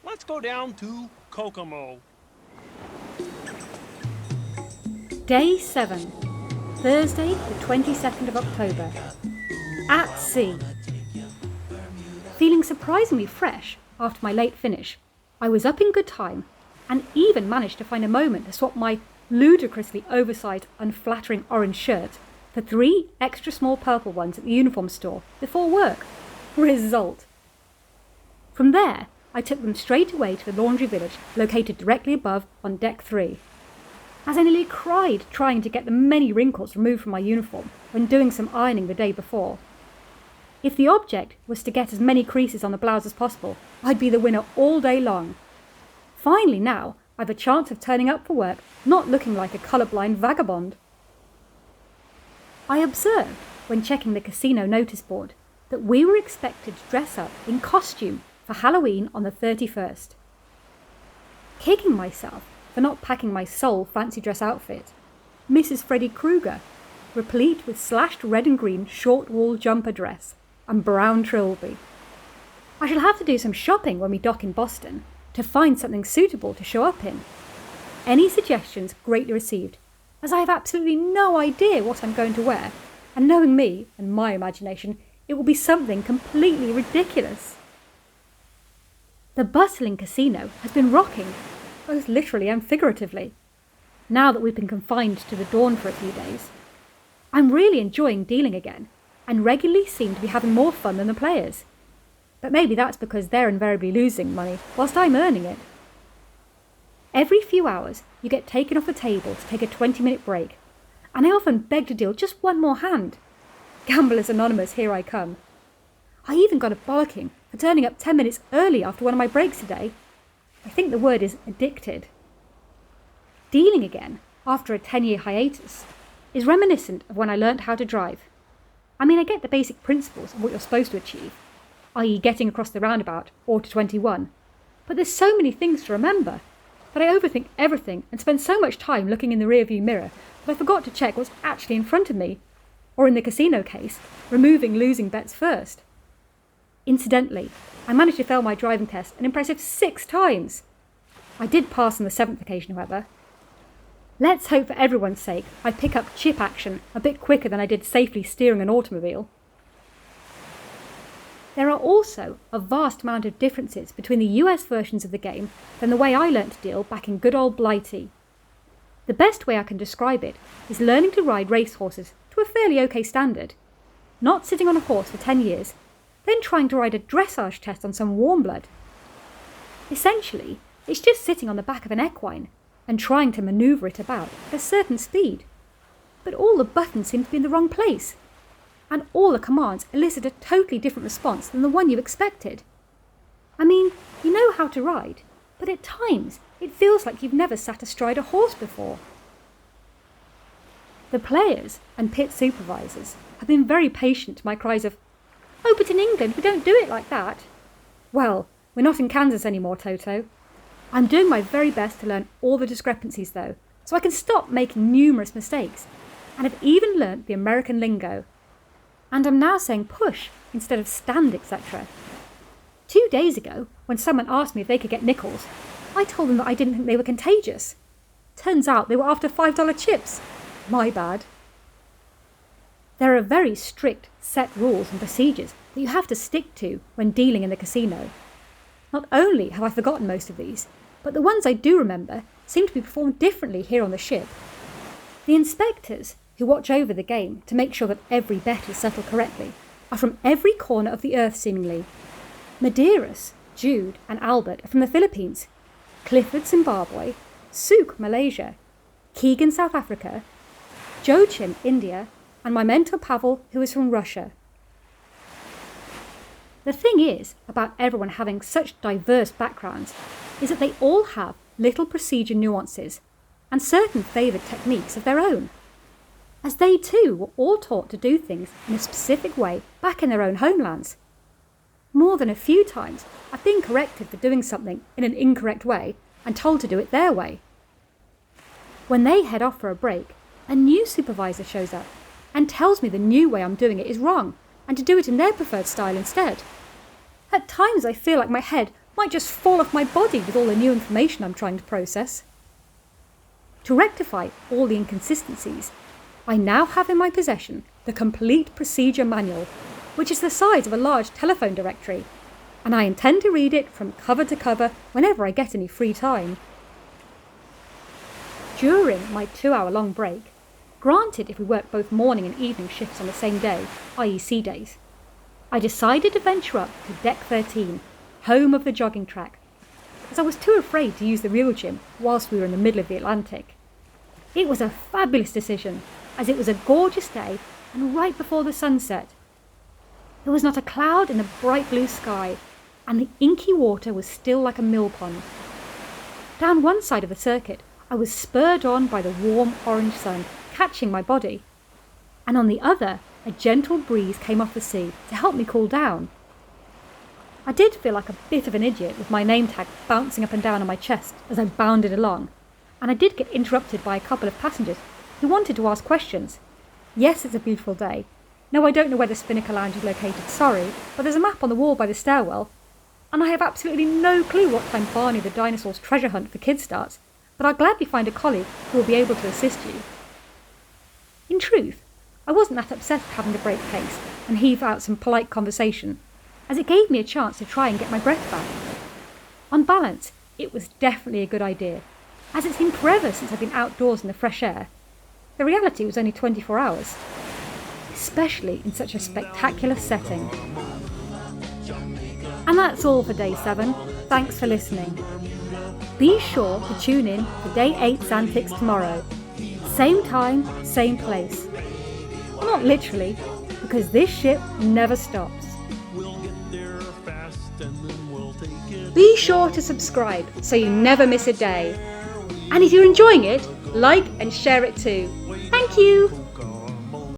Let's go down to Kokomo. Day 7, Thursday the 22nd of October. At sea. Feeling surprisingly fresh after my late finish, I was up in good time and even managed to find a moment to swap my ludicrously oversized, unflattering orange shirt for 3 extra small purple ones at the uniform store before work. Result. From there, I took them straight away to the laundry village located directly above on deck 3. As I nearly cried trying to get the many wrinkles removed from my uniform when doing some ironing the day before. If the object was to get as many creases on the blouse as possible, I'd be the winner all day long. Finally now, I've a chance of turning up for work not looking like a colourblind vagabond. I observed, when checking the casino notice board, that we were expected to dress up in costume for Halloween on the 31st. Kicking myself for not packing my sole fancy dress outfit, Mrs. Freddy Krueger, replete with slashed red and green short wool jumper dress and brown trilby. I shall have to do some shopping when we dock in Boston to find something suitable to show up in. Any suggestions greatly received, as I have absolutely no idea what I'm going to wear, and knowing me and my imagination, it will be something completely ridiculous. The bustling casino has been rocking, both literally and figuratively, now that we've been confined to the Dawn for a few days. I'm really enjoying dealing again, and regularly seem to be having more fun than the players. But maybe that's because they're invariably losing money, whilst I'm earning it. Every few hours, you get taken off the table to take a 20-minute break, and I often beg to deal just one more hand. Gamblers Anonymous, here I come. I even got a bollocking for turning up 10 minutes early after one of my breaks today. I think the word is addicted. Dealing again, after a 10-year hiatus, is reminiscent of when I learnt how to drive. I mean, I get the basic principles of what you're supposed to achieve, i.e. getting across the roundabout or to 21, but there's so many things to remember that I overthink everything and spend so much time looking in the rearview mirror that I forgot to check what's actually in front of me, or in the casino case, removing losing bets first. Incidentally, I managed to fail my driving test an impressive 6 times. I did pass on the 7th occasion, however. Let's hope for everyone's sake I pick up chip action a bit quicker than I did safely steering an automobile. There are also a vast amount of differences between the US versions of the game than the way I learnt to deal back in good old Blighty. The best way I can describe it is learning to ride racehorses to a fairly okay standard, not sitting on a horse for 10 years, then trying to ride a dressage test on some warm blood. Essentially, it's just sitting on the back of an equine and trying to manoeuvre it about at a certain speed. But all the buttons seem to be in the wrong place, and all the commands elicit a totally different response than the one you expected. I mean, you know how to ride, but at times it feels like you've never sat astride a horse before. The players and pit supervisors have been very patient to my cries of, "Oh, but in England we don't do it like that." Well, we're not in Kansas anymore, Toto. I'm doing my very best to learn all the discrepancies though, so I can stop making numerous mistakes, and have even learnt the American lingo. And I'm now saying push instead of stand, etc. 2 days ago, when someone asked me if they could get nickels, I told them that I didn't think they were contagious. Turns out they were after $5 chips. My bad. There are very strict set rules and procedures that you have to stick to when dealing in the casino. Not only have I forgotten most of these, but the ones I do remember seem to be performed differently here on the ship. The inspectors, who watch over the game to make sure that every bet is settled correctly, are from every corner of the earth seemingly. Medeiros, Jude and Albert are from the Philippines, Clifford, Zimbabwe, Sook, Malaysia, Keegan, South Africa, Joachim, India, and my mentor Pavel, who is from Russia. The thing is, about everyone having such diverse backgrounds, is that they all have little procedure nuances and certain favoured techniques of their own, as they too were all taught to do things in a specific way back in their own homelands. More than a few times, I've been corrected for doing something in an incorrect way and told to do it their way. When they head off for a break, a new supervisor shows up and tells me the new way I'm doing it is wrong and to do it in their preferred style instead. At times I feel like my head might just fall off my body with all the new information I'm trying to process. To rectify all the inconsistencies, I now have in my possession the complete procedure manual, which is the size of a large telephone directory, and I intend to read it from cover to cover whenever I get any free time. During my 2-hour-long break, granted if we work both morning and evening shifts on the same day, i.e. sea days, I decided to venture up to Deck 13, home of the jogging track, as I was too afraid to use the real gym whilst we were in the middle of the Atlantic. It was a fabulous decision, as it was a gorgeous day and right before the sunset. There was not a cloud in the bright blue sky, and the inky water was still like a mill pond. Down one side of the circuit, I was spurred on by the warm orange sun catching my body, and on the other, a gentle breeze came off the sea to help me cool down. I did feel like a bit of an idiot with my name tag bouncing up and down on my chest as I bounded along, and I did get interrupted by a couple of passengers who wanted to ask questions. Yes, it's a beautiful day. No, I don't know where the Spinnaker Lounge is located, sorry, but there's a map on the wall by the stairwell, and I have absolutely no clue what time Barney the Dinosaur's treasure hunt for kids starts, but I'll gladly find a colleague who will be able to assist you. In truth, I wasn't that upset at having to break pace and heave out some polite conversation, as it gave me a chance to try and get my breath back. On balance, it was definitely a good idea, as it seemed forever since I'd been outdoors in the fresh air. The reality was only 24 hours, especially in such a spectacular setting. And that's all for Day 7. Thanks for listening. Be sure to tune in for Day 8's antics tomorrow. Same time, same place. Not literally, because this ship never stops. Be sure to subscribe so you never miss a day. And if you're enjoying it, like and share it too. Thank you!